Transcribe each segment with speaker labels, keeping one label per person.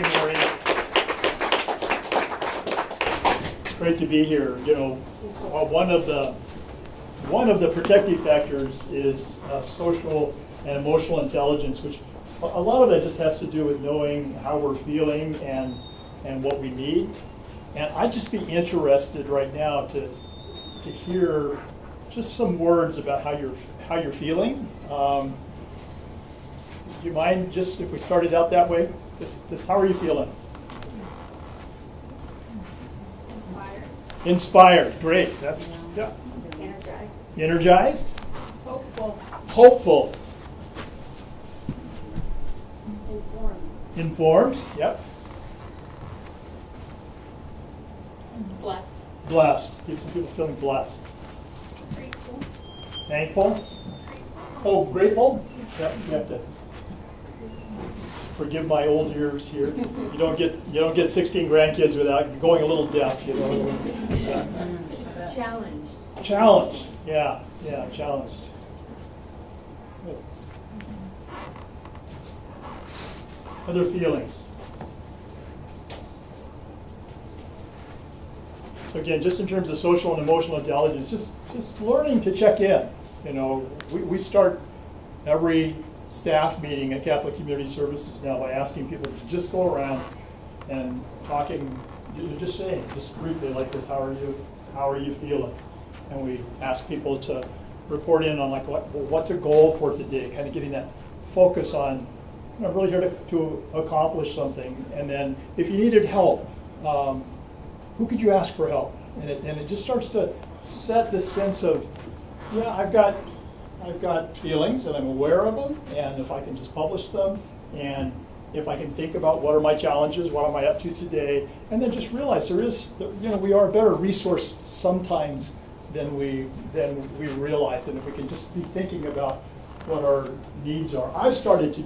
Speaker 1: Good morning. It's great to be here. You know, one of the protective factors is social and emotional intelligence, which a lot of that just has to do with knowing how we're feeling and what we need. And I'd just be interested right now to hear just some words about how you're feeling. Do you mind just if we started out that way? Just how are you feeling?
Speaker 2: Inspired.
Speaker 1: Inspired. Great. That's yeah.
Speaker 2: Energized.
Speaker 1: Energized.
Speaker 2: Hopeful.
Speaker 1: Hopeful.
Speaker 2: Informed.
Speaker 1: Informed. Yep.
Speaker 2: Blessed.
Speaker 1: Blessed. Get some people feeling blessed.
Speaker 2: Grateful.
Speaker 1: Thankful. Oh, grateful. Yep. You have to forgive my old ears here. You don't get 16 grandkids without going a little deaf. You know. Yeah.
Speaker 2: Challenged.
Speaker 1: Challenged. Yeah. Challenged. Good. Other feelings. So again, just in terms of social and emotional intelligence, just learning to check in. You know, we start every staff meeting at Catholic Community Services now by asking people to just go around and talking, just saying, just briefly like this, how are you feeling? And we ask people to report in on like what's a goal for today, kind of getting that focus on, you know, really here to accomplish something. And then if you needed help, who could you ask for help? And it just starts to set this sense of, yeah, I've got feelings and I'm aware of them, and if I can just publish them, and if I can think about what are my challenges, what am I up to today, and then just realize we are a better resource sometimes than we realize, and if we can just be thinking about what our needs are. I've started to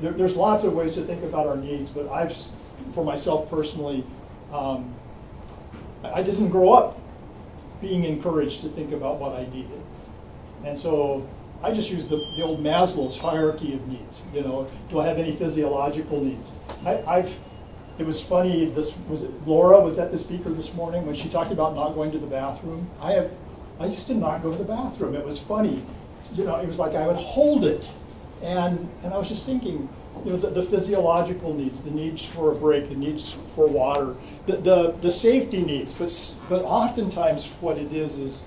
Speaker 1: there's lots of ways to think about our needs, but for myself personally, I didn't grow up being encouraged to think about what I needed. And so I just use the old Maslow's hierarchy of needs. You know, do I have any physiological needs? It was funny, Laura was at the speaker this morning when she talked about not going to the bathroom. I used to not go to the bathroom. It was funny. You know, it was like I would hold it. And I was just thinking, you know, the physiological needs, the needs for a break, the needs for water, the safety needs, but oftentimes what it is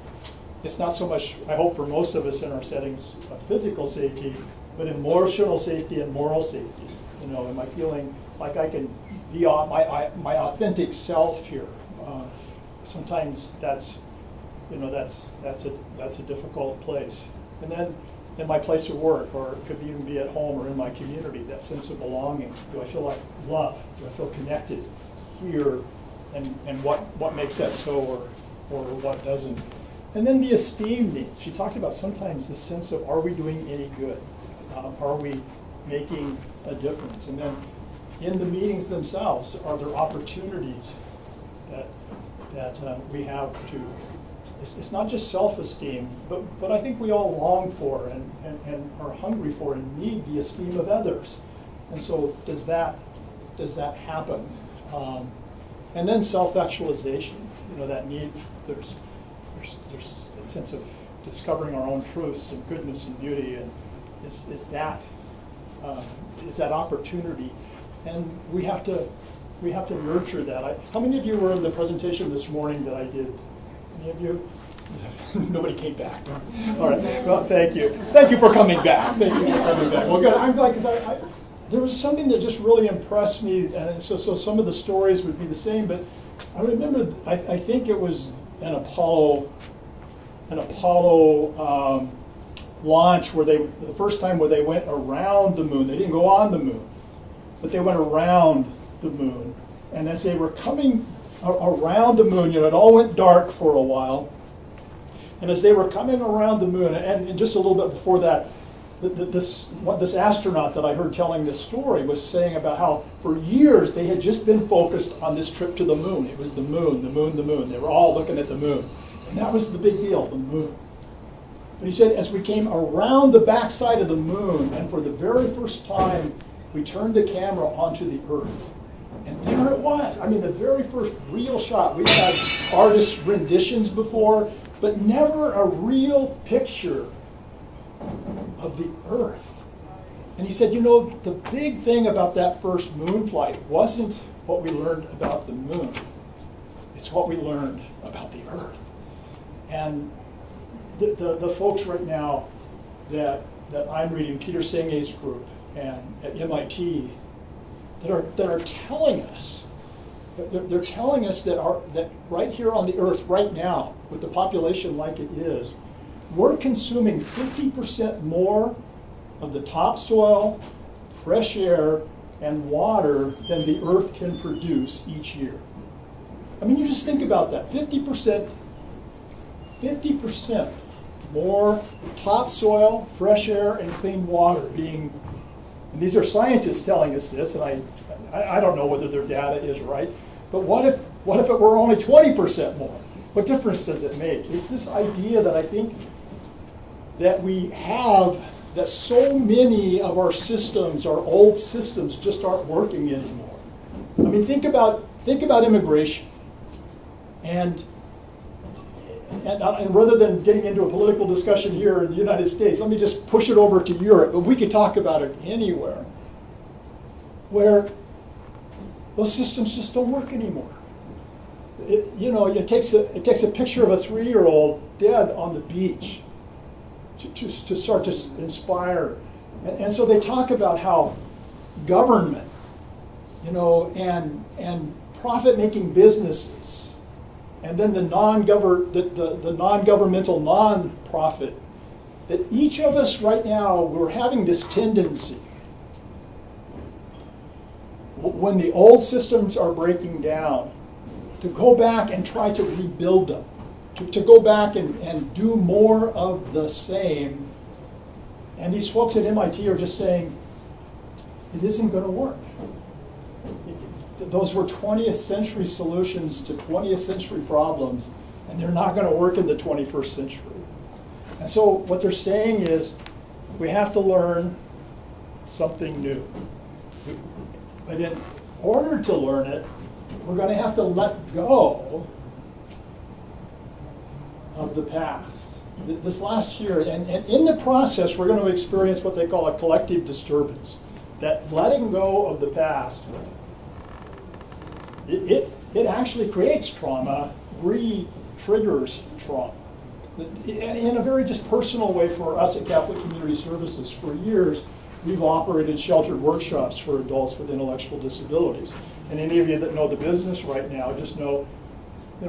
Speaker 1: it's not so much, I hope for most of us in our settings, of physical safety, but emotional safety and moral safety. You know, am I feeling like I can be my authentic self here? Sometimes that's a difficult place. And then in my place of work, or it could even be at home or in my community, that sense of belonging. Do I feel like love? Do I feel connected here? And what makes that so or what doesn't? And then the esteem needs. She talked about sometimes the sense of, are we doing any good? Are we making a difference? And then in the meetings themselves, are there opportunities that we have to, it's not just self-esteem, but I think we all long for and are hungry for and need the esteem of others. And so does that happen? And then self-actualization, you know, that need, there's a sense of discovering our own truths and goodness and beauty, and is that opportunity, and we have to nurture that. How many of you were in the presentation this morning that I did? Any of you? Nobody came back. All right. Well, thank you. Thank you for coming back. Thank you for coming back. Well, good. I'm glad because there was something that just really impressed me, and so some of the stories would be the same, but I remember I think it was an Apollo launch where the first time where they went around the moon. They didn't go on the moon, but they went around the moon. And as they were coming around the moon, you know, it all went dark for a while. And as they were coming around the moon, and just a little bit before that, this astronaut that I heard telling this story was saying about how for years they had just been focused on this trip to the moon. It was the moon, the moon, the moon. They were all looking at the moon. And that was the big deal, the moon. But he said as we came around the backside of the moon, and for the very first time we turned the camera onto the earth. And there it was. I mean, the very first real shot. We've had artist renditions before, but never a real picture of the earth. And he said, you know, the big thing about that first moon flight wasn't what we learned about the moon. It's what we learned about the earth. And the folks right now that I'm reading, Peter Senge's group and at MIT, that are telling us, they're telling us that right here on the earth right now, with the population like it is, we're consuming 50% more of the topsoil, fresh air, and water than the earth can produce each year. I mean, you just think about that, 50% more topsoil, fresh air, and clean water being, and these are scientists telling us this, and I don't know whether their data is right, but what if it were only 20% more? What difference does it make? It's this idea that I think that we have, that so many of our systems, our old systems, just aren't working anymore. I mean, think about immigration. And rather than getting into a political discussion here in the United States, let me just push it over to Europe, but we could talk about it anywhere, where those systems just don't work anymore. It takes a picture of a 3-year-old dead on the beach to start to inspire. And so they talk about how government, and profit-making businesses, and then the non-governmental non-profit, that each of us right now, we're having this tendency, when the old systems are breaking down, to go back and try to rebuild them, to go back and do more of the same. And these folks at MIT are just saying, it isn't going to work. Those were 20th century solutions to 20th century problems, and they're not going to work in the 21st century. And so what they're saying is, we have to learn something new. But in order to learn it, we're going to have to let go of the past. This last year, and in the process, we're going to experience what they call a collective disturbance. That letting go of the past, it actually creates trauma, re-triggers trauma. In a very just personal way for us at Catholic Community Services, for years, we've operated sheltered workshops for adults with intellectual disabilities. And any of you that know the business right now just know,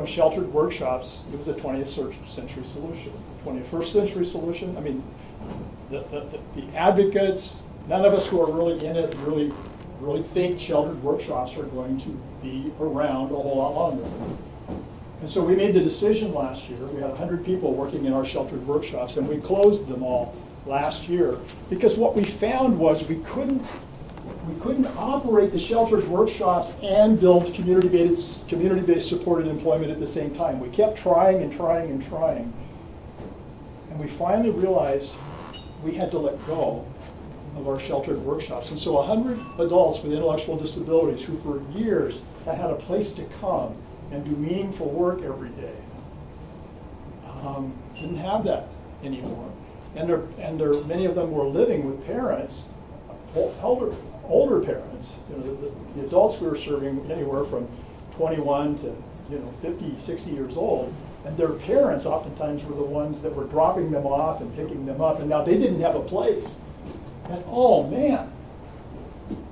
Speaker 1: sheltered workshops, it was a 20th century solution. 21st century solution, I mean, the advocates, none of us who are really in it really think sheltered workshops are going to be around a whole lot longer. And so we made the decision last year, we had 100 people working in our sheltered workshops, and we closed them all last year, because what we found was we couldn't operate the sheltered workshops and build community-based supported employment at the same time. We kept trying and trying and trying. And we finally realized we had to let go of our sheltered workshops. And so 100 adults with intellectual disabilities who for years had a place to come and do meaningful work every day didn't have that anymore. And many of them were living with parents, older parents. The adults we were serving anywhere from 21 to 50, 60 years old, and their parents oftentimes were the ones that were dropping them off and picking them up, and now they didn't have a place. And oh man,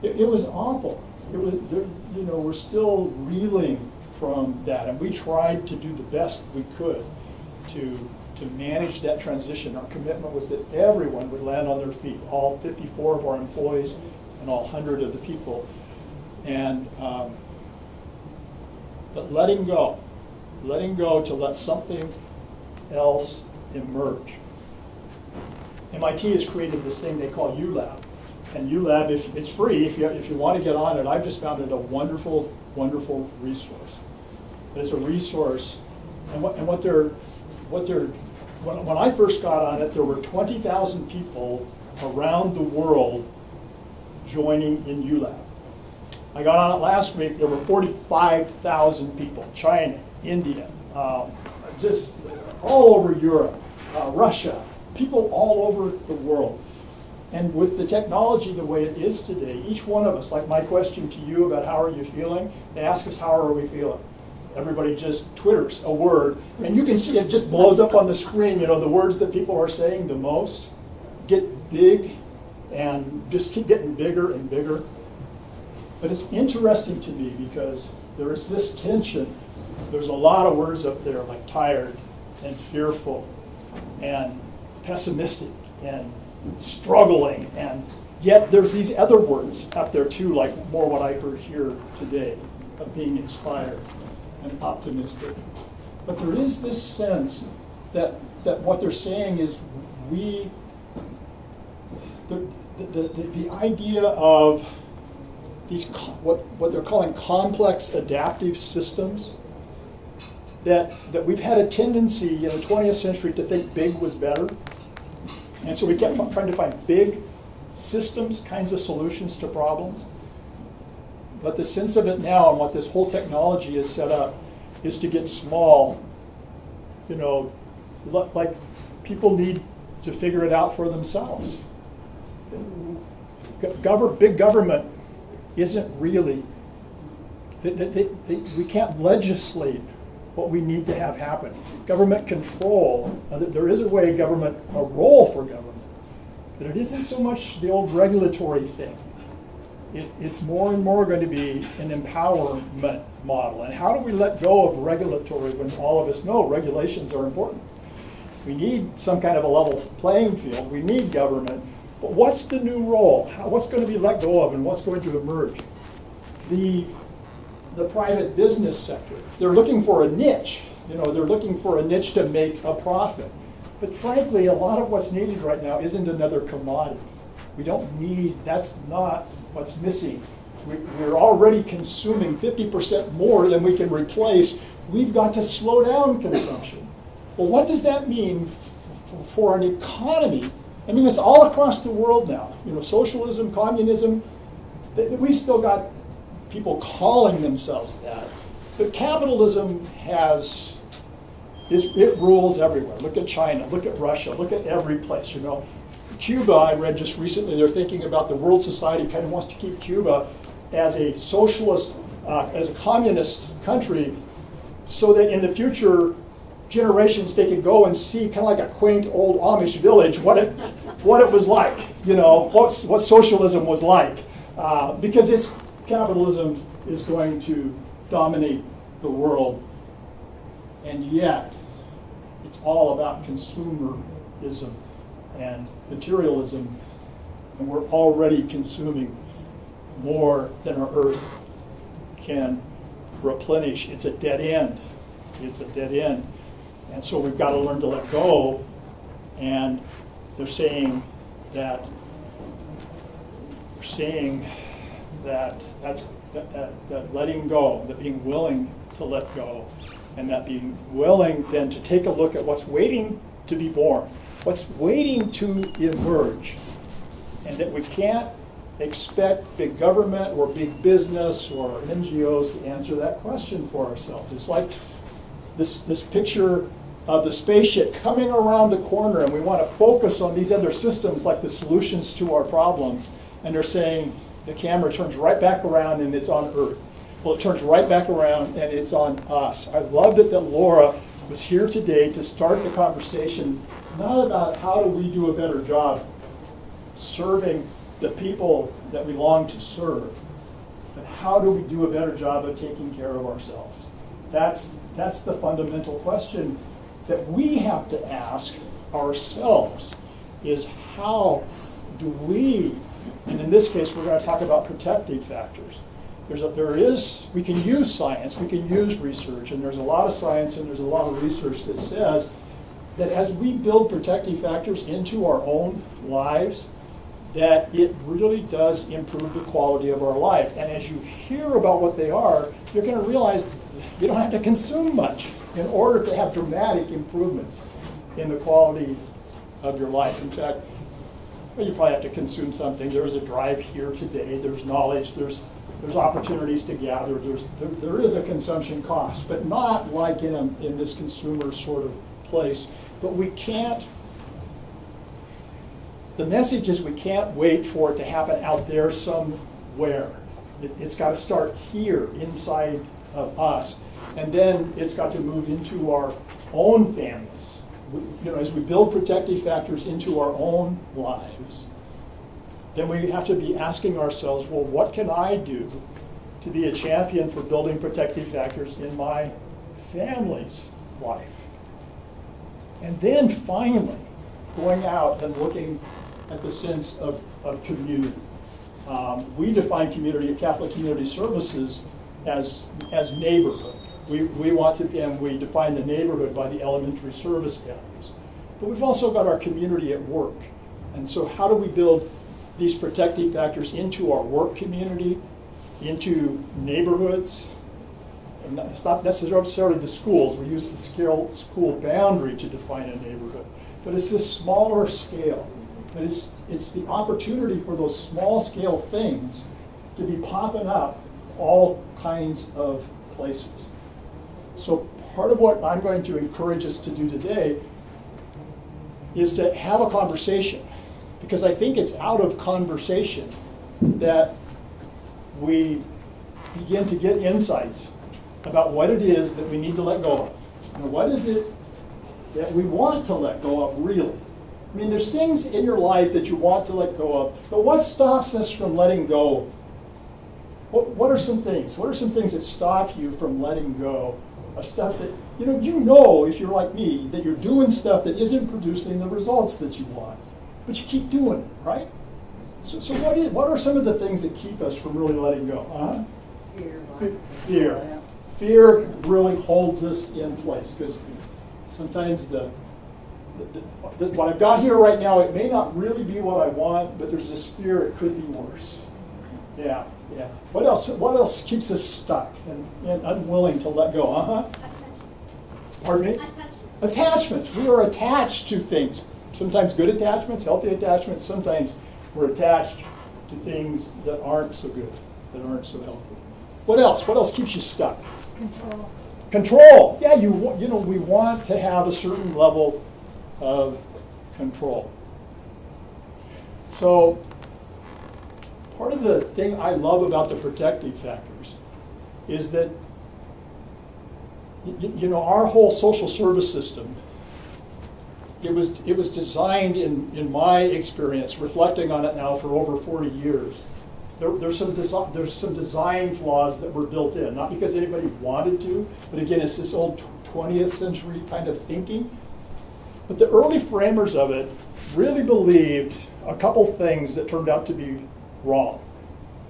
Speaker 1: it was awful. It was, we're still reeling from that, and we tried to do the best we could to manage that transition. Our commitment was that everyone would land on their feet, all 54 of our employees and all 100 of the people. And but letting go to let something else emerge. MIT has created this thing they call ULab. And ULab, if it's free, if you want to get on it, I've just found it a wonderful, wonderful resource. It's a resource, and when I first got on it, there were 20,000 people around the world joining in ULAB. I got on it last week, there were 45,000 people, China, India, just all over Europe, Russia, people all over the world. And with the technology the way it is today, each one of us, like my question to you about how are you feeling, they ask us how are we feeling. Everybody just twitters a word, and you can see it just blows up on the screen, you know, the words that people are saying the most get big and just keep getting bigger and bigger. But it's interesting to me because there is this tension. There's a lot of words up there like tired and fearful and pessimistic and struggling, and yet there's these other words up there too, like more what I heard here today of being inspired and optimistic. But there is this sense that what they're saying is the idea of these what they're calling complex adaptive systems, that we've had a tendency in the 20th century to think big was better. And so we kept trying to find big systems, kinds of solutions to problems. But the sense of it now and what this whole technology is set up is to get small, you know, like people need to figure it out for themselves. Big government isn't really, we can't legislate what we need to have happen. Government control, there is a role for government, but it isn't so much the old regulatory thing. It's more and more going to be an empowerment model. And how do we let go of regulatory when all of us know regulations are important? We need some kind of a level playing field. We need government. But what's the new role? What's going to be let go of and what's going to emerge? The private business sector, they're looking for a niche. You know, they're looking for a niche to make a profit. But frankly, a lot of what's needed right now isn't another commodity. We don't need, that's not what's missing. We're already consuming 50% more than we can replace. We've got to slow down consumption. Well, what does that mean for an economy? I mean, it's all across the world now. You know, socialism, communism, we've still got people calling themselves that. But capitalism it rules everywhere. Look at China, look at Russia, look at every place, you know. Cuba, I read just recently, they're thinking about the World Society kind of wants to keep Cuba as a socialist, as a communist country, so that in the future generations they could go and see kind of like a quaint old Amish village, what it was like, you know, what socialism was like. Because capitalism is going to dominate the world, and yet it's all about consumerism and materialism, and we're already consuming more than our earth can replenish. It's a dead end. It's a dead end. And so we've got to learn to let go, and they're saying that that letting go, that being willing to let go, and that being willing then to take a look at what's waiting to be born, what's waiting to emerge, and that we can't expect big government or big business or NGOs to answer that question for ourselves. It's like this picture of the spaceship coming around the corner, and we want to focus on these other systems like the solutions to our problems, and they're saying the camera turns right back around and it's on Earth. Well, it turns right back around and it's on us. I loved it that Laura was here today to start the conversation, not about how do we do a better job serving the people that we long to serve, but how do we do a better job of taking care of ourselves? That's the fundamental question that we have to ask ourselves, is how do we, and in this case we're going to talk about protective factors. We can use science, we can use research, and there's a lot of science and there's a lot of research that says that as we build protective factors into our own lives, that it really does improve the quality of our life. And as you hear about what they are, you're going to realize you don't have to consume much in order to have dramatic improvements in the quality of your life. In fact, well, you probably have to consume something. There is a drive here today. There's knowledge. There's opportunities to gather. There is a consumption cost, but not like in this consumer sort of place. But we can't. The message is we can't wait for it to happen out there somewhere. It's got to start here, inside of us, and then it's got to move into our own families. As we build protective factors into our own lives, then we have to be asking ourselves, well, what can I do to be a champion for building protective factors in my family's life? And then finally, going out and looking at the sense of community. We define community at Catholic Community Services as neighborhood. We want to, and we define the neighborhood by the elementary service values. But we've also got our community at work. And so how do we build these protective factors into our work community, into neighborhoods? And it's not necessarily the schools. We use the school boundary to define a neighborhood. But it's this smaller scale. And it's the opportunity for those small scale things to be popping up all kinds of places. So part of what I'm going to encourage us to do today is to have a conversation, because I think it's out of conversation that we begin to get insights about what it is that we need to let go of. And what is it that we want to let go of, really? I mean, there's things in your life that you want to let go of, but what stops us from letting go? What are some things? What are some things that stop you from letting go of stuff that, you know, if you're like me, that you're doing stuff that isn't producing the results that you want, but you keep doing it, right? So what are some of the things that keep us from really letting go? Fear. Fear really holds us in place, because sometimes what I've got here right now, it may not really be what I want, but there's this fear it could be worse. Yeah. What else keeps us stuck and unwilling to let go? Pardon me? Attachments. We are attached to things. Sometimes good attachments, healthy attachments. Sometimes we're attached to things that aren't so good, that aren't so healthy. What else? What else keeps you stuck? Control. Yeah, we want to have a certain level of control. So part of the thing I love about the protective factors is that our whole social service system, it was designed in my experience, reflecting on it now for over 40 years. There's some design flaws that were built in, not because anybody wanted to, but again, it's this old 20th century kind of thinking. But the early framers of it really believed a couple things that turned out to be wrong.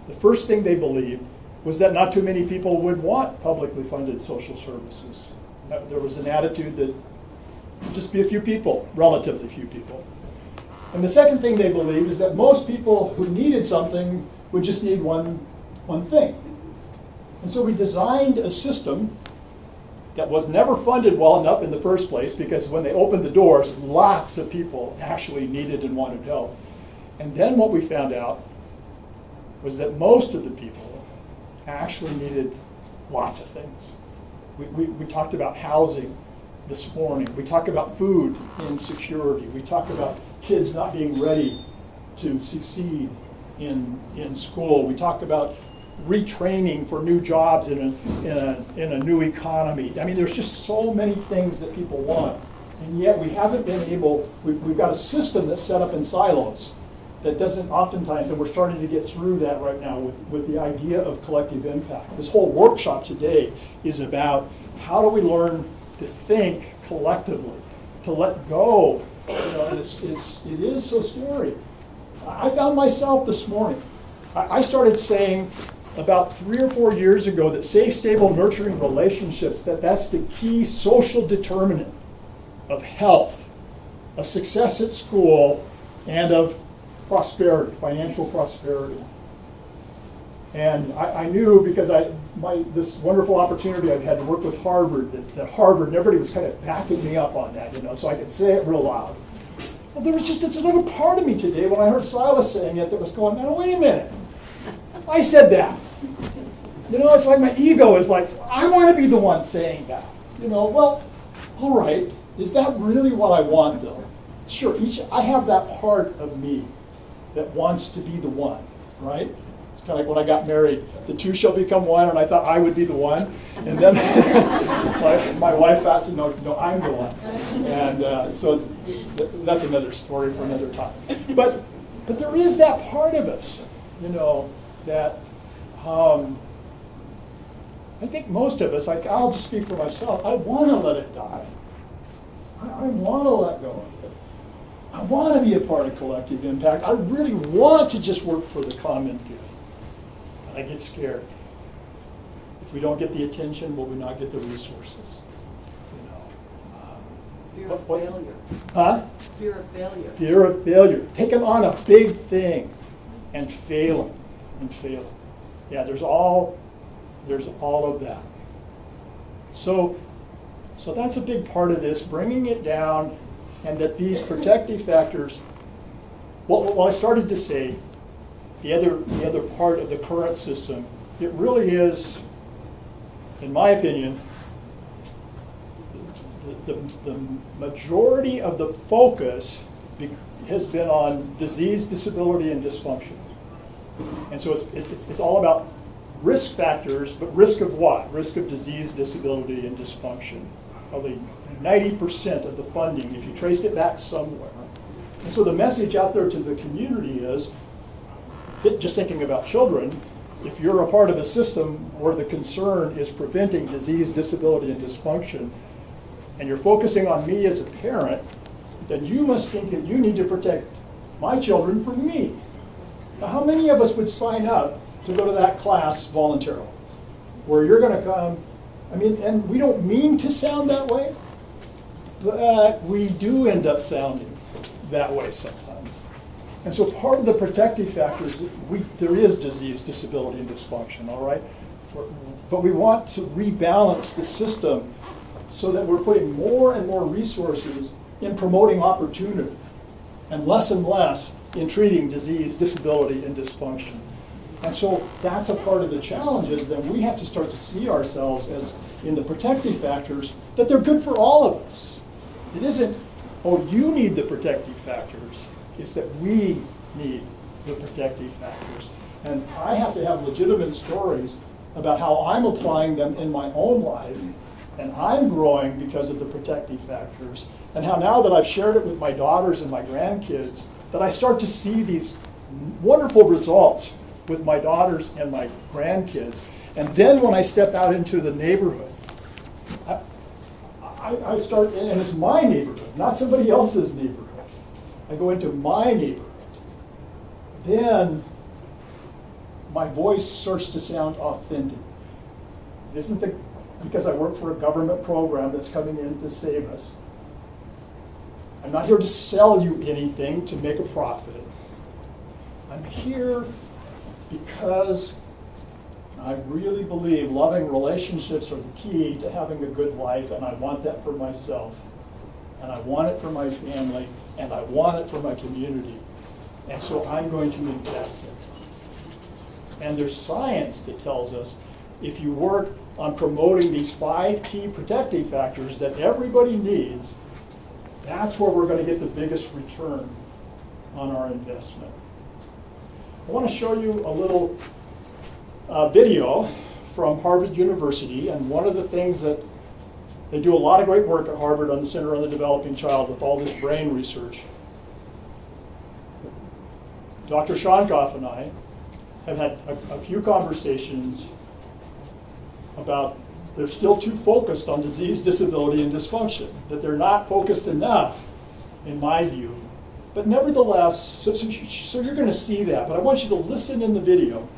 Speaker 1: The first thing they believed was that not too many people would want publicly funded social services. There was an attitude that it'd just be a few people, relatively few people. And the second thing they believed is that most people who needed something would just need one thing. And so we designed a system that was never funded well enough in the first place, because when they opened the doors, lots of people actually needed and wanted help. And then what we found out was that most of the people actually needed lots of things. We talked about housing this morning. We talk about food insecurity. We talk about kids not being ready to succeed in school. We talk about retraining for new jobs in a new economy. I mean, there's just so many things that people want, and yet we haven't been able. We've got a system that's set up in silos that doesn't oftentimes, and we're starting to get through that right now with the idea of collective impact. This whole workshop today is about how do we learn to think collectively, to let go. And it is so scary. I found myself this morning. I started saying about 3 or 4 years ago that safe, stable, nurturing relationships, that's the key social determinant of health, of success at school, and of prosperity, financial prosperity. And I knew, because this wonderful opportunity I've had to work with Harvard, that Harvard, and everybody was kind of backing me up on that, so I could say it real loud. Well, there was just this little part of me today when I heard Silas saying it that was going, no, wait a minute. I said that. You know, it's like my ego is like, I want to be the one saying that. You know, well, all right. Is that really what I want, though? Sure, I have that part of me that wants to be the one, right? It's kind of like when I got married, the two shall become one, and I thought I would be the one. And then my wife said, no, I'm the one. And so that's another story for another time. But there is that part of us, you know, that I think most of us, like I'll just speak for myself, I want to let it die. I want to let go of it. I want to be a part of collective impact. I really want to just work for the common good. And I get scared. If we don't get the attention, will we not get the resources? You know,
Speaker 3: Fear of failure.
Speaker 1: Huh?
Speaker 3: Fear of failure.
Speaker 1: Fear of failure. Taking on a big thing and failing. Yeah, there's all of that. So that's a big part of this, bringing it down, and that these protective factors, well, I started to say, the other part of the current system, it really is, in my opinion, the majority of the focus has been on disease, disability, and dysfunction. And so it's all about risk factors, but risk of what? Risk of disease, disability, and dysfunction. Probably 90% of the funding, if you traced it back somewhere. And so the message out there to the community is, just thinking about children, if you're a part of a system where the concern is preventing disease, disability, and dysfunction, and you're focusing on me as a parent, then you must think that you need to protect my children from me. Now, how many of us would sign up to go to that class voluntarily, where you're going to come? I mean, and we don't mean to sound that way, but we do end up sounding that way sometimes. And so part of the protective factors, there is disease, disability, and dysfunction, all right? But we want to rebalance the system so that we're putting more and more resources in promoting opportunity and less in treating disease, disability, and dysfunction. And so that's a part of the challenge, is that we have to start to see ourselves as, in the protective factors, that they're good for all of us. It isn't, oh, you need the protective factors. It's that we need the protective factors. And I have to have legitimate stories about how I'm applying them in my own life, and I'm growing because of the protective factors, and how now that I've shared it with my daughters and my grandkids, that I start to see these wonderful results with my daughters and my grandkids. And then when I step out into the neighborhood, I start, and it's my neighborhood, not somebody else's neighborhood. I go into my neighborhood. Then my voice starts to sound authentic. It isn't because I work for a government program that's coming in to save us. I'm not here to sell you anything to make a profit. I'm here because I really believe loving relationships are the key to having a good life, and I want that for myself, and I want it for my family, and I want it for my community. And so I'm going to invest it. And there's science that tells us if you work on promoting these 5 key protective factors that everybody needs, that's where we're going to get the biggest return on our investment. I want to show you a little video from Harvard University, and one of the things that they do a lot of great work at Harvard on the Center on the Developing Child with all this brain research. Dr. Shonkoff and I have had a few conversations about they're still too focused on disease, disability, and dysfunction, that they're not focused enough, in my view. But nevertheless, so you're going to see that, but I want you to listen in the video,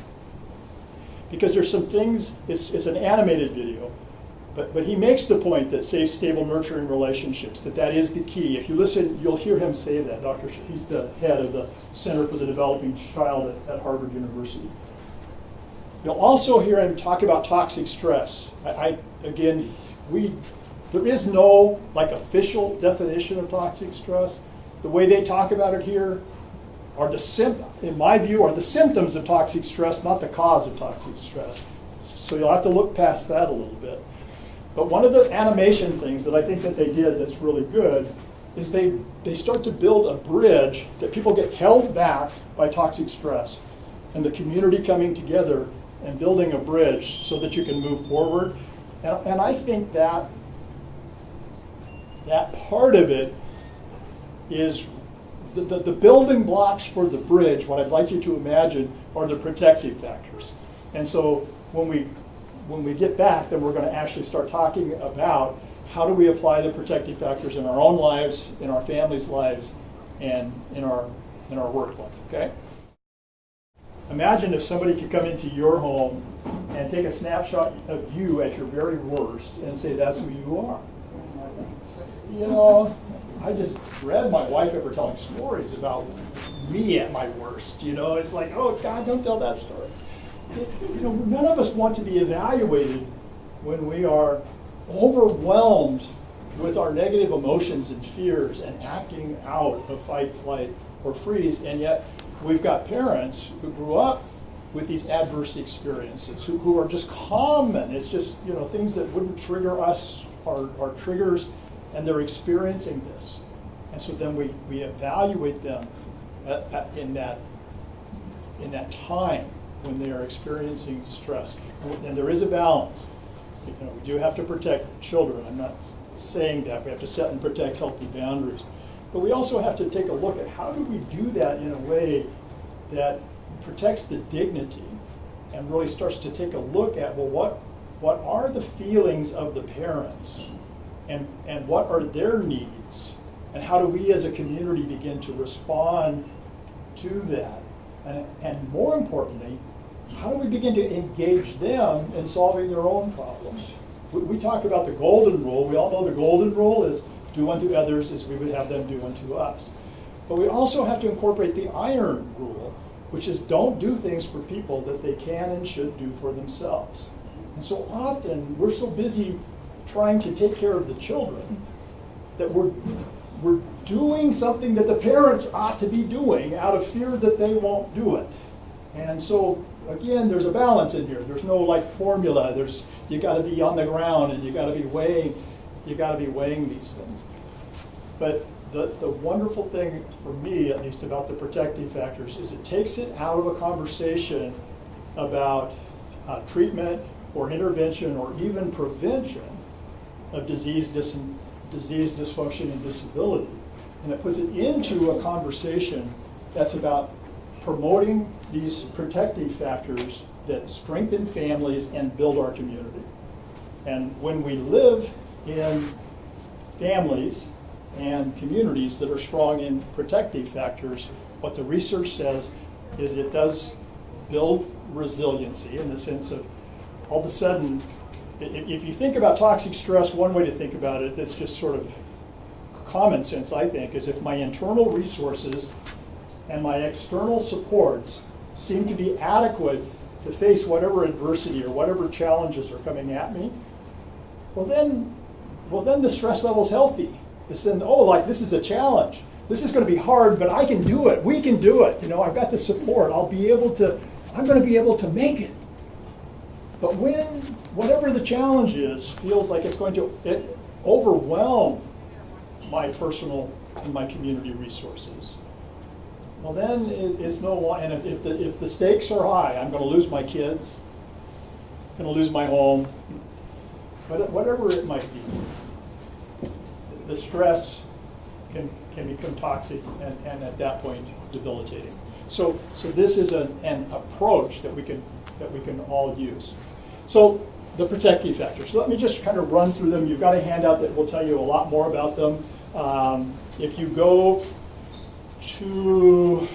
Speaker 1: because there's some things, it's an animated video, but he makes the point that safe, stable, nurturing relationships, that is the key. If you listen, you'll hear him say that. He's the head of the Center for the Developing Child at Harvard University. You'll also hear him talk about toxic stress. There is no official definition of toxic stress, the way they talk about it here, are in my view, are the symptoms of toxic stress, not the cause of toxic stress. So you'll have to look past that a little bit. But one of the animation things that I think that they did that's really good is they start to build a bridge that people get held back by toxic stress, and the community coming together and building a bridge so that you can move forward. And I think that part of it is the building blocks for the bridge. What I'd like you to imagine are the protective factors. And so when we get back, then we're going to actually start talking about how do we apply the protective factors in our own lives, in our families' lives, and in our work life, okay? Imagine if somebody could come into your home and take a snapshot of you at your very worst and say that's who you are. You know, I just dread my wife ever telling stories about me at my worst. You know, it's like, oh God, don't tell that story. You know, none of us want to be evaluated when we are overwhelmed with our negative emotions and fears and acting out of fight, flight, or freeze, and yet we've got parents who grew up with these adverse experiences, who are just common. It's just, you know, things that wouldn't trigger us are triggers, and they're experiencing this. And so then we evaluate them in that time when they are experiencing stress. And there is a balance. You know, we do have to protect children. I'm not saying that. We have to set and protect healthy boundaries. But we also have to take a look at how do we do that in a way that protects the dignity and really starts to take a look at, well, what are the feelings of the parents and what are their needs, and how do we as a community begin to respond to that? And more importantly, how do we begin to engage them in solving their own problems? We talk about the golden rule. We all know the golden rule is do unto others as we would have them do unto us. But we also have to incorporate the iron rule, which is don't do things for people that they can and should do for themselves. And so often we're so busy trying to take care of the children that we're doing something that the parents ought to be doing out of fear that they won't do it. And so again, there's a balance in here. There's no like formula. You got to be on the ground and you got to be weighing these things. But the wonderful thing for me, at least, about the protective factors is it takes it out of a conversation about treatment or intervention or even prevention of disease, dysfunction, and disability. And it puts it into a conversation that's about promoting these protective factors that strengthen families and build our community. And when we live in families and communities that are strong in protective factors, what the research says is it does build resiliency in the sense of all of a sudden, if you think about toxic stress, one way to think about it that's just sort of common sense, I think, is if my internal resources and my external supports seem to be adequate to face whatever adversity or whatever challenges are coming at me, well then the stress level's healthy. It's then, oh, like this is a challenge. This is going to be hard, but I can do it. We can do it. You know, I've got the support. I'm going to be able to make it. But when whatever the challenge is feels like it's going to overwhelm my personal and my community resources, well then it's no longer, and if the stakes are high, I'm going to lose my kids, I'm going to lose my home, whatever it might be, the stress can become toxic and at that point debilitating. So this is an approach that we can all use. So the protective factors. So let me just kind of run through them. You've got a handout that will tell you a lot more about them. If you go to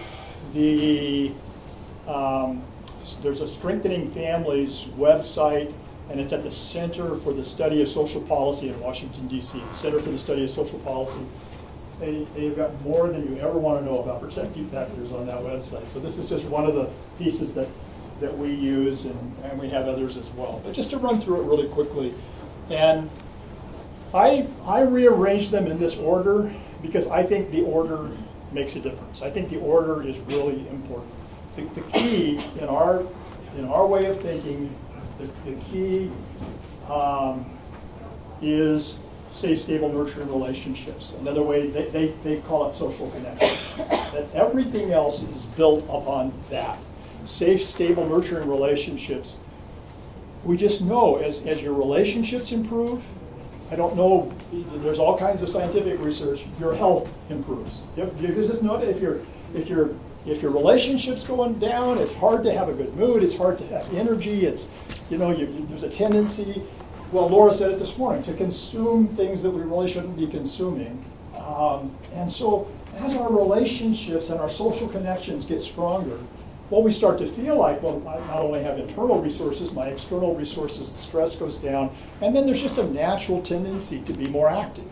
Speaker 1: there's a Strengthening Families website, and it's at the Center for the Study of Social Policy in Washington, D.C. The Center for the Study of Social Policy. They've got more than you ever want to know about protective factors on that website. So this is just one of the pieces that we use, and we have others as well. But just to run through it really quickly, and I rearranged them in this order because I think the order makes a difference. I think the order is really important. The key in our way of thinking, the key is safe, stable, nurturing relationships. Another way, they call it social connection. That everything else is built upon that. Safe, stable, nurturing relationships. We just know as your relationships improve, I don't know, there's all kinds of scientific research, your health improves. You just know that if your relationship's going down, it's hard to have a good mood, it's hard to have energy, it's, there's a tendency, well, Laura said it this morning, to consume things that we really shouldn't be consuming. And so as our relationships and our social connections get stronger, well, we start to feel like, well, I not only have internal resources, my external resources, the stress goes down, and then there's just a natural tendency to be more active.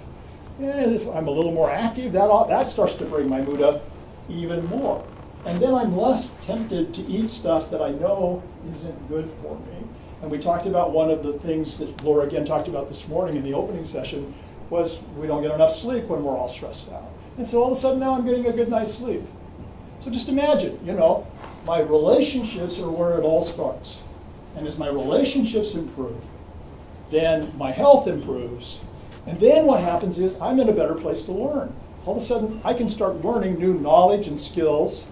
Speaker 1: And if I'm a little more active, that starts to bring my mood up even more. And then I'm less tempted to eat stuff that I know isn't good for me. And we talked about one of the things that Laura again talked about this morning in the opening session was we don't get enough sleep when we're all stressed out. And so all of a sudden now I'm getting a good night's sleep. So just imagine, my relationships are where it all starts. And as my relationships improve, then my health improves. And then what happens is I'm in a better place to learn. All of a sudden I can start learning new knowledge and skills.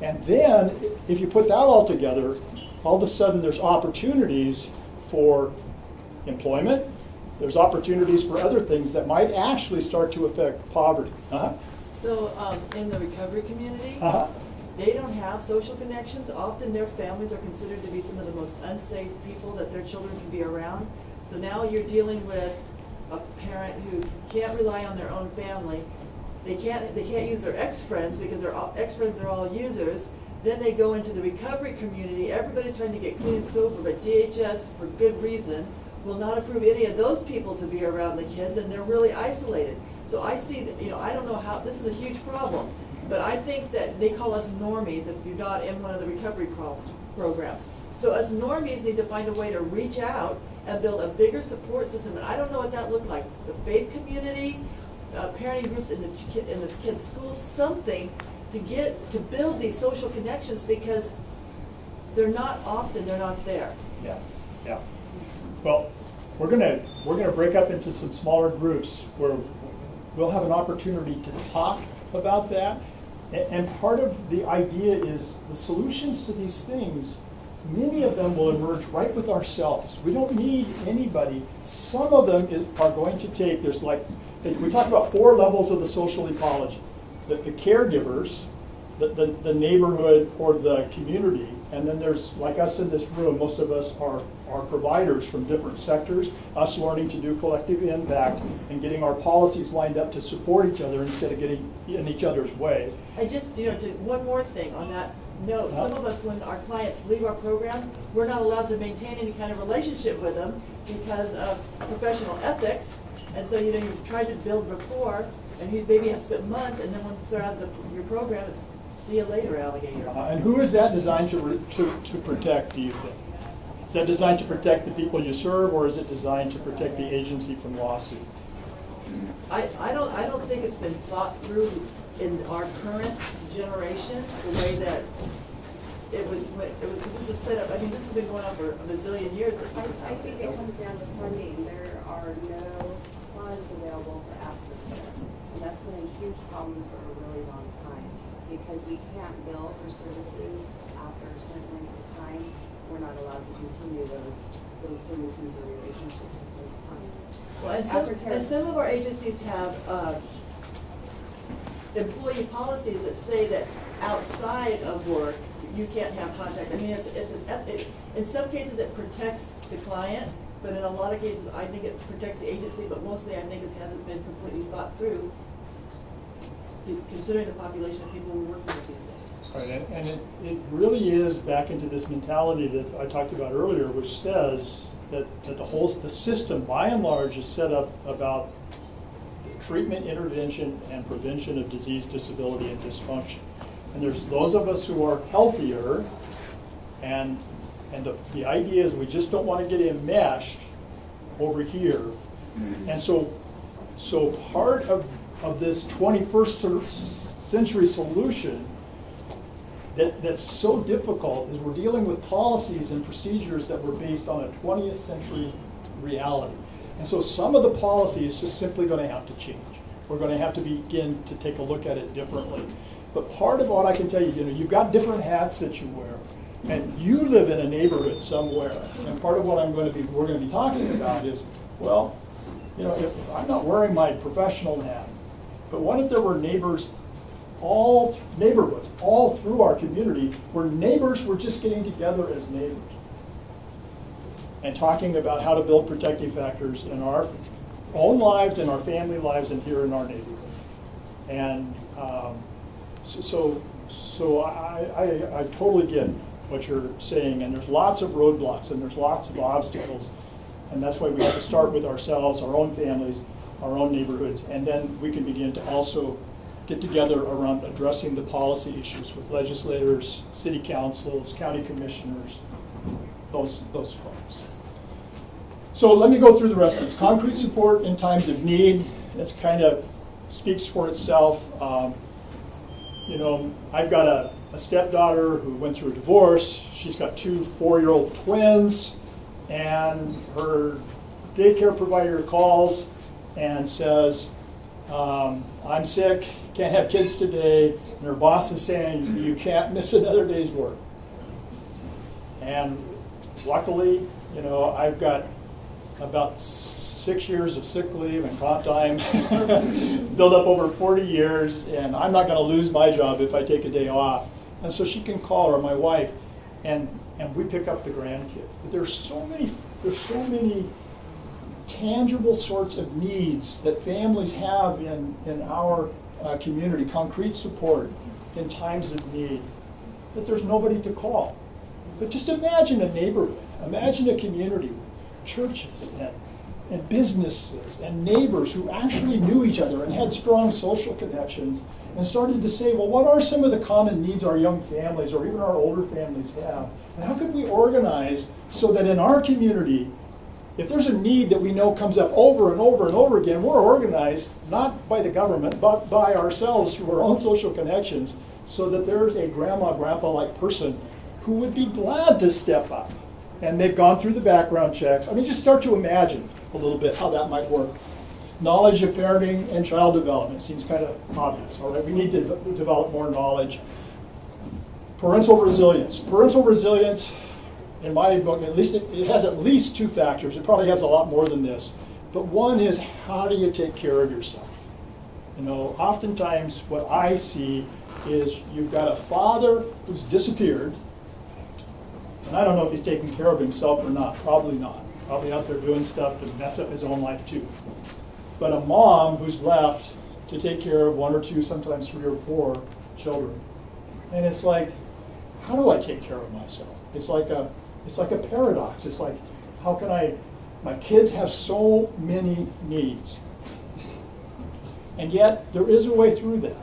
Speaker 1: And then if you put that all together, all of a sudden there's opportunities for employment. There's opportunities for other things that might actually start to affect poverty.
Speaker 3: So in the recovery community,
Speaker 1: Uh-huh.
Speaker 3: they don't have social connections. Often their families are considered to be some of the most unsafe people that their children can be around. So now you're dealing with a parent who can't rely on their own family. They can't use their ex-friends because their ex-friends are all users. Then they go into the recovery community. Everybody's trying to get clean and sober, but DHS, for good reason, will not approve any of those people to be around the kids, and they're really isolated. So I see that, I don't know how, this is a huge problem, but I think that they call us normies if you're not in one of the recovery programs. So us normies need to find a way to reach out and build a bigger support system, and I don't know what that looked like. The faith community, parenting groups in the kids' schools, something to build these social connections, because they're not there.
Speaker 1: Yeah. Well, we're gonna break up into some smaller groups where we'll have an opportunity to talk about that. And part of the idea is the solutions to these things, many of them will emerge right with ourselves. We don't need anybody. Some of them are going to take, we talk about 4 levels of the social ecology. The caregivers, the neighborhood or the community, and then there's, like us in this room, most of us are providers from different sectors, us learning to do collective impact and getting our policies lined up to support each other instead of getting in each other's way.
Speaker 3: I just, one more thing on that note. Some of us, when our clients leave our program, we're not allowed to maintain any kind of relationship with them because of professional ethics. And so, you've tried to build rapport, and you maybe have spent months, and then when you start out your program, it's see you later, alligator.
Speaker 1: And who is that designed to protect, do you think? Is that designed to protect the people you serve, or is it designed to protect the agency from lawsuit?
Speaker 3: I don't think it's been thought through in our current generation, the way that this was set up. I mean, this has been going on for a bazillion years.
Speaker 2: I think it comes down to funding. There are no funds available for aftercare. And that's been a huge problem for a really long time, because we can't bill for services after a certain length of time. We're not allowed to continue those services or relationships with those clients.
Speaker 3: Well, and some of our agencies have employee policies that say that outside of work, you can't have contact. I mean, in some cases it protects the client, but in a lot of cases I think it protects the agency, but mostly I think it hasn't been completely thought through, considering the population of people we're working with these days.
Speaker 1: Right, and it really is back into this mentality that I talked about earlier, which says that the system, by and large, is set up about treatment, intervention, and prevention of disease, disability, and dysfunction. And there's those of us who are healthier, and the idea is we just don't want to get enmeshed over here. And so part of of this 21st century solution that's so difficult is we're dealing with policies and procedures that were based on a 20th century reality. And so some of the policy is just simply going to have to change. We're going to have to begin to take a look at it differently. But part of what I can tell you, you've got different hats that you wear, and you live in a neighborhood somewhere. And part of what we're going to be talking about is, well, if I'm not wearing my professional hat, but what if there were neighborhoods all through our community where neighbors were just getting together as neighbors and talking about how to build protective factors in our own lives, in our family lives, and here in our neighborhood. And so I totally get what you're saying, and there's lots of roadblocks and there's lots of obstacles, and that's why we have to start with ourselves, our own families, our own neighborhoods, and then we can begin to also get together around addressing the policy issues with legislators, city councils, county commissioners, those folks. So let me go through the rest of this. Concrete support in times of need. That's kind of speaks for itself. I've got a stepdaughter who went through a divorce. She's got 2 4-year-old twins, and her daycare provider calls and says, I'm sick, can't have kids today, and her boss is saying you can't miss another day's work. And luckily, I've got about 6 years of sick leave and comp time built up over 40 years, and I'm not going to lose my job if I take a day off. And so she can call her, my wife, and we pick up the grandkids. But there's so many tangible sorts of needs that families have in our community, concrete support in times of need, that there's nobody to call. But just imagine a neighborhood, imagine a community with churches and businesses and neighbors who actually knew each other and had strong social connections and started to say, well, what are some of the common needs our young families or even our older families have? And how could we organize so that in our community, if there's a need that we know comes up over and over and over again, we're organized, not by the government, but by ourselves through our own social connections, so that there's a grandma, grandpa-like person who would be glad to step up. And they've gone through the background checks. I mean, just start to imagine a little bit how that might work. Knowledge of parenting and child development seems kind of obvious, all right? We need to develop more knowledge. Parental resilience. Parental resilience, in my book, at least it has at least 2 factors. It probably has a lot more than this. But one is, how do you take care of yourself? Oftentimes what I see is you've got a father who's disappeared, and I don't know if he's taking care of himself or not. Probably not. Probably out there doing stuff to mess up his own life too. But a mom who's left to take care of 1 or 2, sometimes 3 or 4 children. And it's like, how do I take care of myself? It's like a paradox. It's like, how can my kids have so many needs. And yet there is a way through that.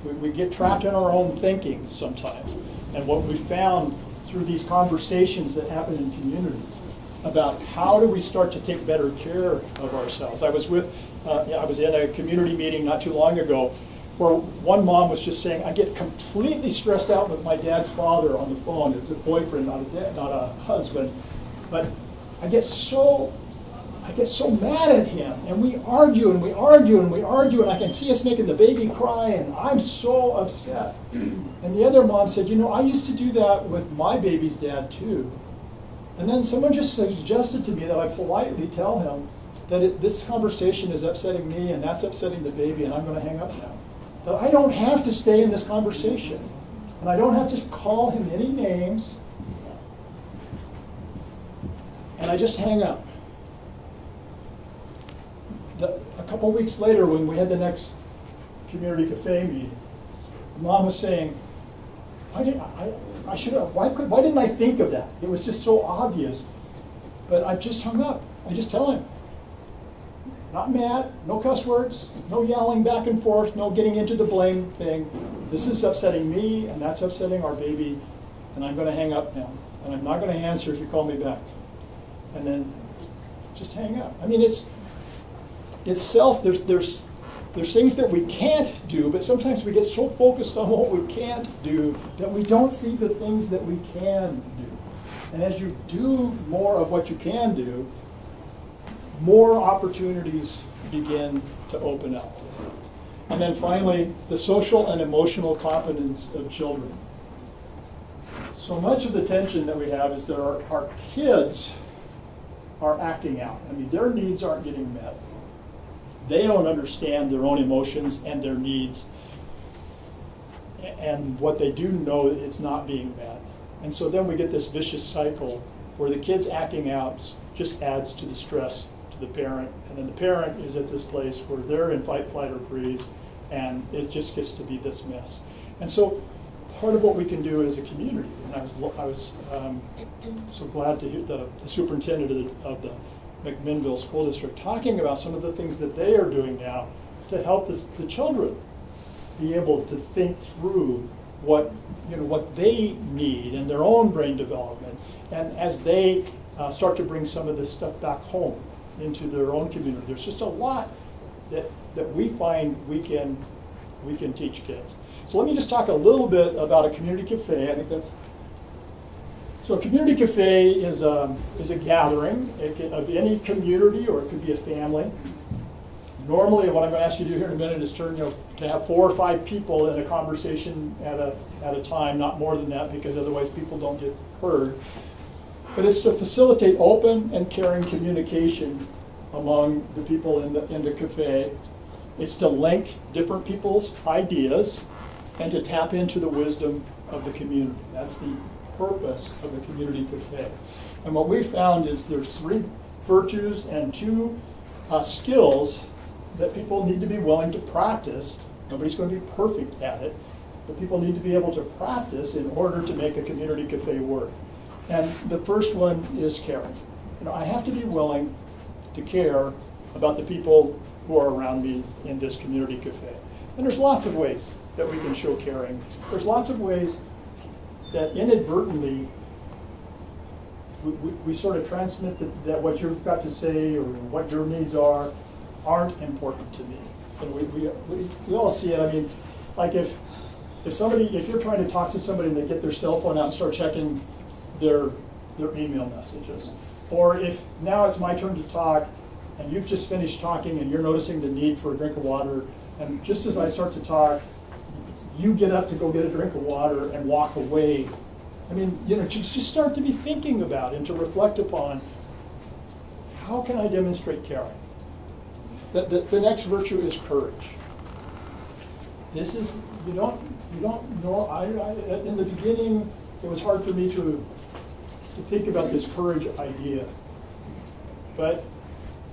Speaker 1: We get trapped in our own thinking sometimes. And what we found through these conversations that happen in communities about how do we start to take better care of ourselves. I was in a community meeting not too long ago where one mom was just saying, I get completely stressed out with my dad's father on the phone. It's a boyfriend, not a husband. But I get so mad at him, and we argue and we argue and we argue, and I can see us making the baby cry, and I'm so upset. And the other mom said, I used to do that with my baby's dad too. And then someone just suggested to me that I politely tell him that this conversation is upsetting me and that's upsetting the baby, and I'm going to hang up now. That I don't have to stay in this conversation, and I don't have to call him any names, and I just hang up. A couple weeks later, when we had the next community cafe meeting, Mom was saying, why didn't I think of that? It was just so obvious. But I just hung up. I just tell him. Not mad, no cuss words, no yelling back and forth, no getting into the blame thing. This is upsetting me, and that's upsetting our baby, and I'm going to hang up now. And I'm not going to answer if you call me back. And then just hang up. I mean, it's self. There's there's things that we can't do, but sometimes we get so focused on what we can't do that we don't see the things that we can do. And as you do more of what you can do, more opportunities begin to open up. And then finally, the social and emotional competence of children. So much of the tension that we have is that our kids are acting out. I mean, their needs aren't getting met. They don't understand their own emotions and their needs. And what they do know, it's not being met. And so then we get this vicious cycle where the kids acting out just adds to the stress to the parent. And then the parent is at this place where they're in fight, flight, or freeze, and it just gets to be this mess. And so part of what we can do as a community, and I was so glad to hear the superintendent of the McMinnville School District talking about some of the things that they are doing now to help the children be able to think through what they need in their own brain development, and as they start to bring some of this stuff back home into their own community. There's just a lot that we find we can teach kids. So let me just talk a little bit about a community cafe. I think that's so. A community cafe is a gathering of any community, or it could be a family. Normally, what I'm going to ask you to do here in a minute is to have 4 or 5 people in a conversation at a time, not more than that, because otherwise people don't get heard. But it's to facilitate open and caring communication among the people in the cafe. It's to link different people's ideas and to tap into the wisdom of the community. That's the purpose of the community cafe. And what we found is there's 3 virtues and 2 skills that people need to be willing to practice. Nobody's going to be perfect at it, but people need to be able to practice in order to make a community cafe work. And the first one is caring. I have to be willing to care about the people who are around me in this community cafe. And there's lots of ways that we can show caring. There's lots of ways that inadvertently we sort of transmit that what you've got to say or what your needs aren't important to me. And we all see it. I mean, like if you're trying to talk to somebody and they get their cell phone out and start checking their email messages, or if now it's my turn to talk and you've just finished talking and you're noticing the need for a drink of water, and just as I start to talk, you get up to go get a drink of water and walk away. I mean, just start to be thinking about and to reflect upon, how can I demonstrate caring? The next virtue is courage. This is, you don't know, in the beginning, it was hard for me to think about this courage idea. But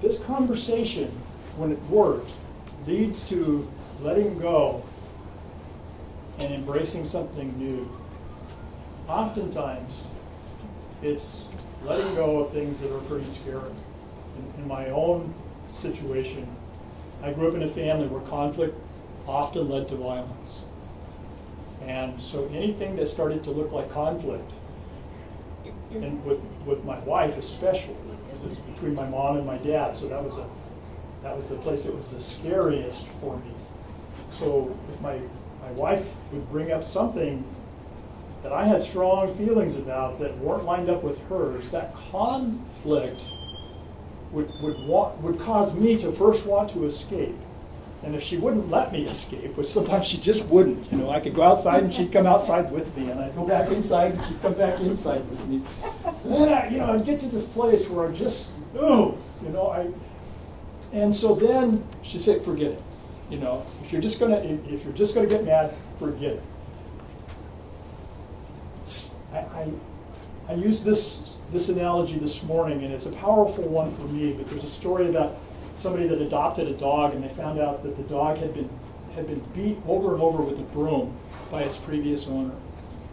Speaker 1: this conversation, when it works, leads to letting go and embracing something new. Oftentimes, it's letting go of things that are pretty scary. In my own situation, I grew up in a family where conflict often led to violence. And so anything that started to look like conflict, and with my wife especially, it was between my mom and my dad, so that was the place that was the scariest for me. So if my wife would bring up something that I had strong feelings about that weren't lined up with hers, that conflict would cause me to first want to escape. And if she wouldn't let me escape, which sometimes she just wouldn't, I could go outside and she'd come outside with me, and I'd go back inside and she'd come back inside with me. And then I'd get to this place where I just, and so then she'd say, forget it. If you're just gonna get mad, forget it. I used this analogy this morning, and it's a powerful one for me, but there's a story about somebody that adopted a dog, and they found out that the dog had been beat over and over with a broom by its previous owner.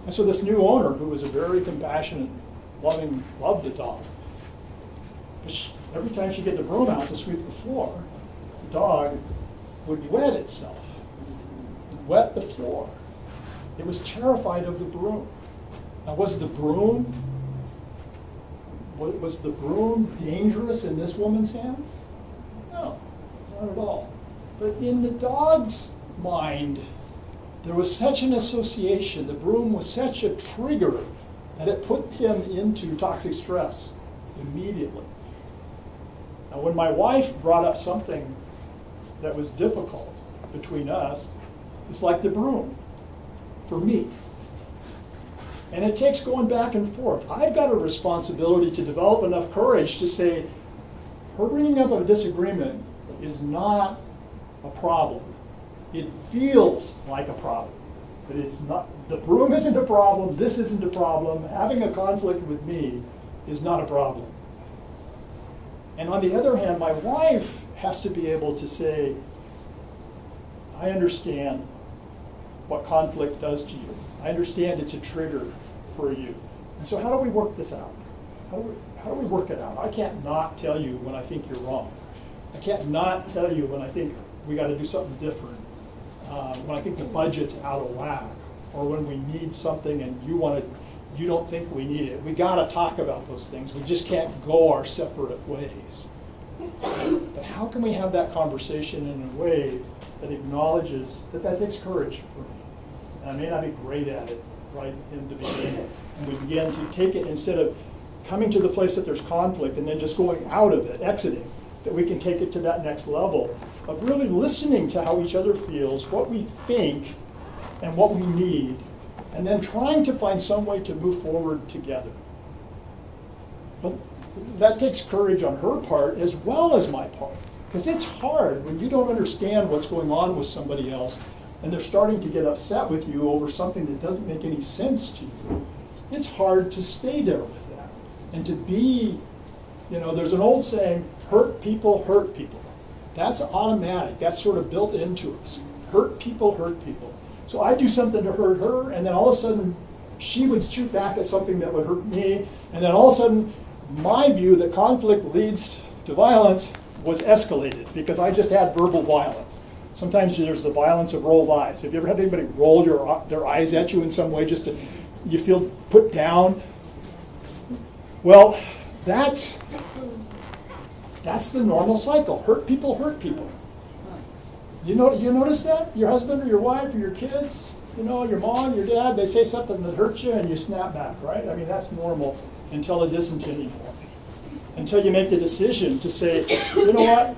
Speaker 1: And so this new owner, who was a very compassionate, loved the dog. But every time she'd get the broom out to sweep the floor, the dog would wet itself, wet the floor. It was terrified of the broom. Now, was the broom dangerous in this woman's hands? No, not at all.
Speaker 4: But in the dog's mind, there was such an association, the broom was such a trigger that it put him into toxic stress immediately. Now, when my wife brought up something that was difficult between us, it's like the broom for me. And it takes going back and forth. I've got a responsibility to develop enough courage to say, her bringing up a disagreement is not a problem. It feels like a problem, but it's not. The broom isn't a problem, this isn't a problem. Having a conflict with me is not a problem. And on the other hand, my wife has to be able to say, I understand what conflict does to you. I understand it's a trigger for you. And so how do we work this out? How do we work it out? I can't not tell you when I think you're wrong. I can't not tell you when I think we got to do something different. When I think the budget's out of whack, or when we need something and you don't think we need it. We got to talk about those things. We just can't go our separate ways. But how can we have that conversation in a way that acknowledges that takes courage for me? And I may not be great at it right in the beginning. And we begin to take it, instead of coming to the place that there's conflict and then just going out of it, exiting, that we can take it to that next level of really listening to how each other feels, what we think, and what we need, and then trying to find some way to move forward together. But that takes courage on her part as well as my part, because it's hard when you don't understand what's going on with somebody else and they're starting to get upset with you over something that doesn't make any sense to you. It's hard to stay there with that and to be, there's an old saying, hurt people hurt people. That's automatic. That's sort of built into us. Hurt people hurt people. So I do something to hurt her, and then all of a sudden she would shoot back at something that would hurt me, and then all of a sudden my view that conflict leads to violence was escalated because I just had verbal violence. Sometimes there's the violence of rolled eyes. Have you ever had anybody roll their eyes at you in some way just to, you feel put down? Well, that's the normal cycle. Hurt people hurt people. You notice that? Your husband or your wife or your kids, your mom, your dad, they say something that hurts you and you snap back, right? I mean, that's normal until it isn't anymore. Until you make the decision to say, you know what?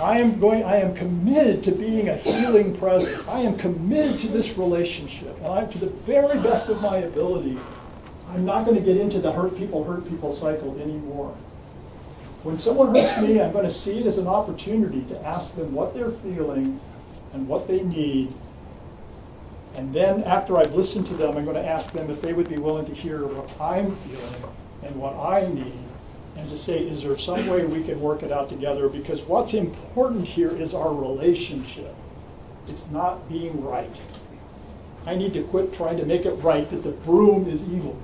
Speaker 4: I am committed to being a healing presence. I am committed to this relationship. And I'm, to the very best of my ability, I'm not going to get into the hurt people cycle anymore. When someone hurts me, I'm going to see it as an opportunity to ask them what they're feeling and what they need. And then after I've listened to them, I'm going to ask them if they would be willing to hear what I'm feeling and what I need, and to say, is there some way we can work it out together? Because what's important here is our relationship. It's not being right. I need to quit trying to make it right that the broom is evil.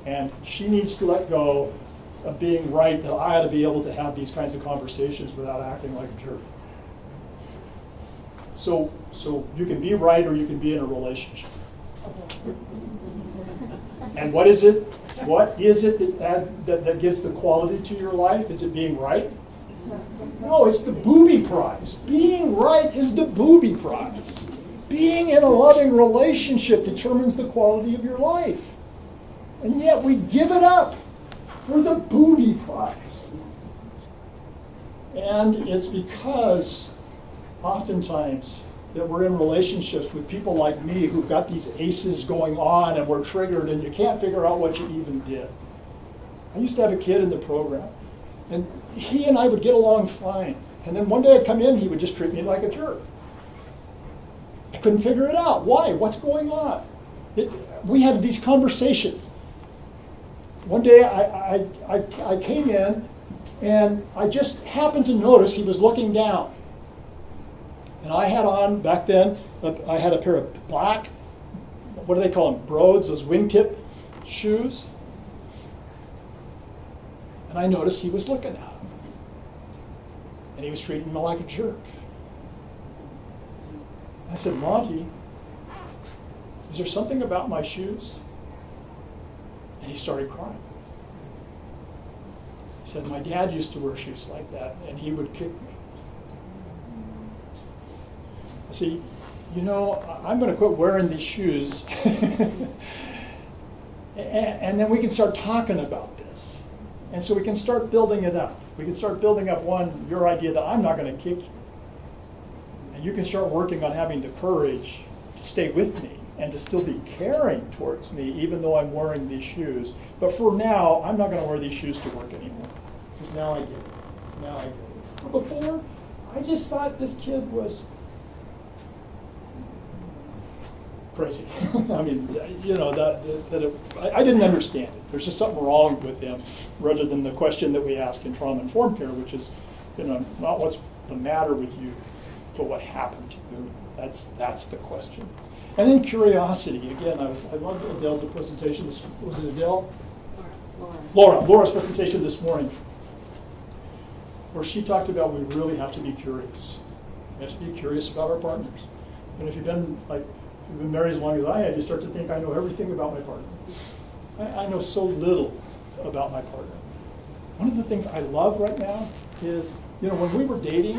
Speaker 4: And she needs to let go of being right, that I ought to be able to have these kinds of conversations without acting like a jerk. So you can be right or you can be in a relationship. And what is it? What is it that gives the quality to your life? Is it being right? No, it's the booby prize. Being right is the booby prize. Being in a loving relationship determines the quality of your life. And yet we give it up for the booby prize. And it's because oftentimes that we're in relationships with people like me who've got these aces going on and we're triggered and you can't figure out what you even did. I used to have a kid in the program, and he and I would get along fine. And then one day I'd come in, he would just treat me like a jerk. I couldn't figure it out. Why? What's going on? We had these conversations. One day I came in and I just happened to notice he was looking down. And I had on, back then, I had a pair of black, what do they call them, broads, those wingtip shoes. And I noticed he was looking at them. And he was treating me like a jerk. I said, Monty, is there something about my shoes? And he started crying. He said, my dad used to wear shoes like that, and he would kick me.
Speaker 1: see, you know, I'm going to quit wearing these shoes. And then we can start talking about this. And so we can start building it up. We can start building up, one, your idea that I'm not going to kick you. And you can start working on having the courage to stay with me and to still be caring towards me, even though I'm wearing these shoes. But for now, I'm not going to wear these shoes to work anymore. Because now I get it. Now I get it. But before, I just thought this kid was crazy. I mean, you know, I didn't understand it. There's just something wrong with him, rather than the question that we ask in trauma-informed care, which is, you know, not what's the matter with you, but what happened to you. That's the question. And then curiosity. Again, I loved Adele's presentation. Was it Adele? Laura's presentation this morning, where she talked about we really have to be curious. We have to be curious about our partners. And if you've been married as long as I have, you start to think, I know everything about my partner. I know so little about my partner. One of the things I love right now is, you know, when we were dating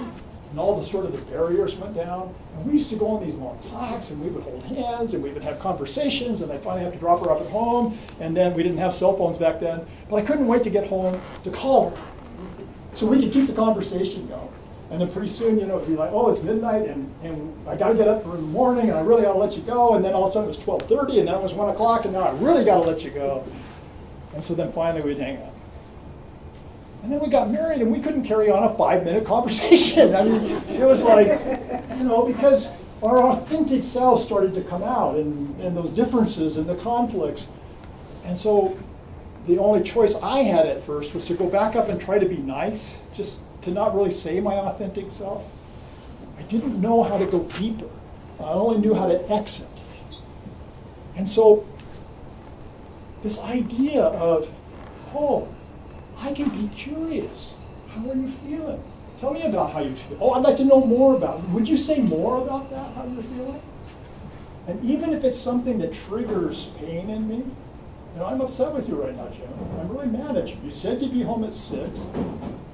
Speaker 1: and all the sort of the barriers went down, and we used to go on these long talks, and we would hold hands, and we would have conversations, and I'd finally have to drop her off at home, and then we didn't have cell phones back then, but I couldn't wait to get home to call her so we could keep the conversation going. And then pretty soon, you know, it'd be like, oh, it's midnight, and I got to get up in the morning, and I really ought to let you go. And then all of a sudden it was 12:30, and then it was 1 o'clock, and now I really got to let you go. And so then finally we'd hang up. And then we got married, and we couldn't carry on a 5-minute conversation. I mean, it was like, you know, because our authentic self started to come out, and those differences and the conflicts. And so the only choice I had at first was to go back up and try to be nice, just to not really say my authentic self. I didn't know how to go deeper. I only knew how to exit. And so this idea of, oh, I can be curious. How are you feeling? Tell me about how you feel. Oh, I'd like to know more about it. Would you say more about that, how you're feeling? And even if it's something that triggers pain in me, you know, I'm upset with you right now, Jim. I'm really mad at you. You said you'd be home at 6.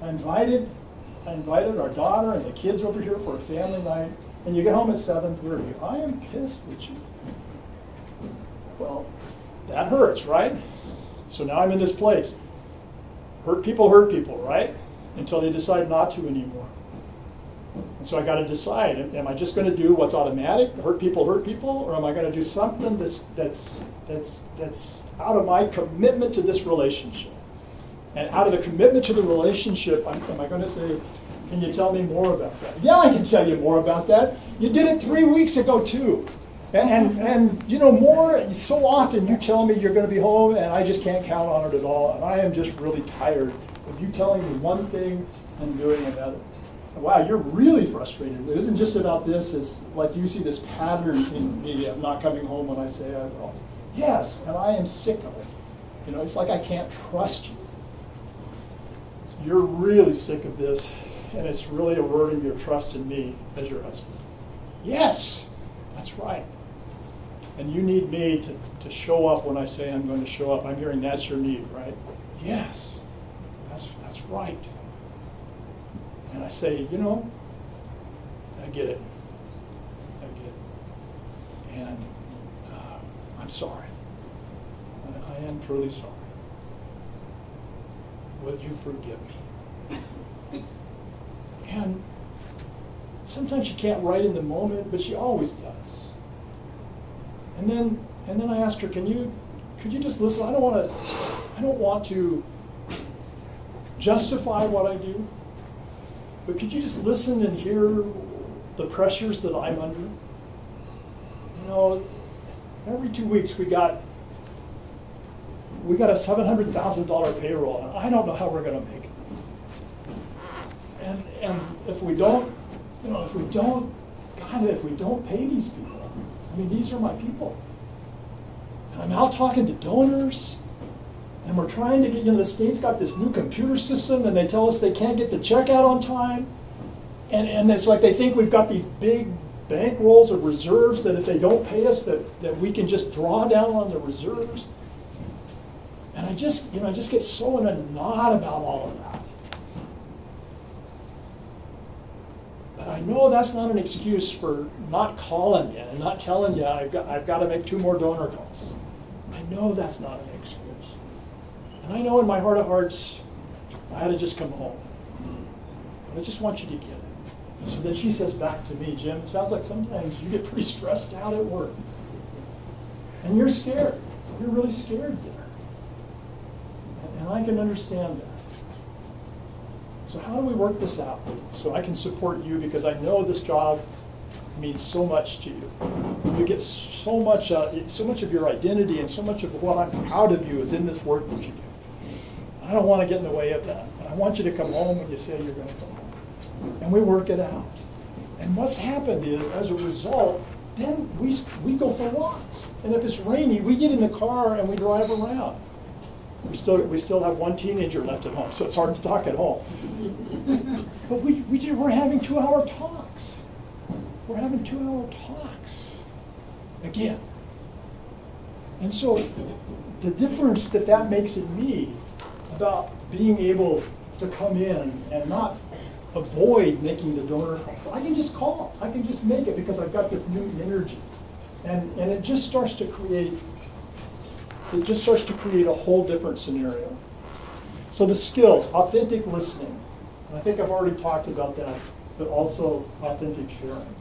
Speaker 1: I invited our daughter and the kids over here for a family night, and you get home at 7:30. I am pissed at you. Well, that hurts, right? So now I'm in this place. Hurt people, right? Until they decide not to anymore. And so I got to decide, am I just going to do what's automatic, hurt people, or am I going to do something that's out of my commitment to this relationship? And out of the commitment to the relationship, am I going to say, can you tell me more about that? Yeah, I can tell you more about that. You did it 3 weeks ago too. And you know, more, so often you tell me you're going to be home and I just can't count on it at all. And I am just really tired of you telling me one thing and doing another. So, wow, you're really frustrated. It isn't just about this. It's like you see this pattern in me of not coming home when I say I will. Yes, and I am sick of it. You know, it's like I can't trust you. So you're really sick of this, and it's really eroding your trust in me as your husband. Yes, that's right. And you need me to show up when I say I'm going to show up. I'm hearing that's your need, right? Yes, that's right. And I say, you know, I get it. And I'm sorry. I am truly sorry. Will you forgive me? And sometimes she can't write in the moment, but she always does. And then I ask her, could you just listen? I don't want to justify what I do, but could you just listen and hear the pressures that I'm under? You know, every 2 weeks we got a $700,000 payroll, and I don't know how we're going to make it. And if we don't pay these people, I mean, these are my people. And I'm out talking to donors, and we're trying to get, the state's got this new computer system, and they tell us they can't get the check out on time. And it's like they think we've got these big bank rolls of reserves that if they don't pay us, that we can just draw down on the reserves. And I just get so in a knot about all of that. But I
Speaker 4: know that's not an excuse for not calling you and not telling you I've got to make 2 more donor calls. I know that's not an excuse. And I know in my heart of hearts, I had to just come home. But I just want you to get it. And so then she says back to me, Jim, it sounds like sometimes you get pretty stressed out at work. And you're scared. You're really scared there. And I can understand that. So how do we work this out so I can support you, because I know this job means so much to you. You get so much of your identity and so much of what I'm proud of you is in this work that you do. I don't want to get in the way of that. I want you to come home when you say you're going to come home. And we work it out. And what's happened is, as a result, then we go for walks. And if it's rainy, we get in the car and we drive around. We still have 1 teenager left at home, so it's hard to talk at home. But we're having 2-hour talks. We're having 2-hour talks again. And so the difference that makes in me about being able to come in and not avoid making the donor call. I can just call. I can just make it because I've got this new energy. And it just starts to create a whole different scenario. So the skills, authentic listening. And I think I've already talked about that, but also authentic sharing.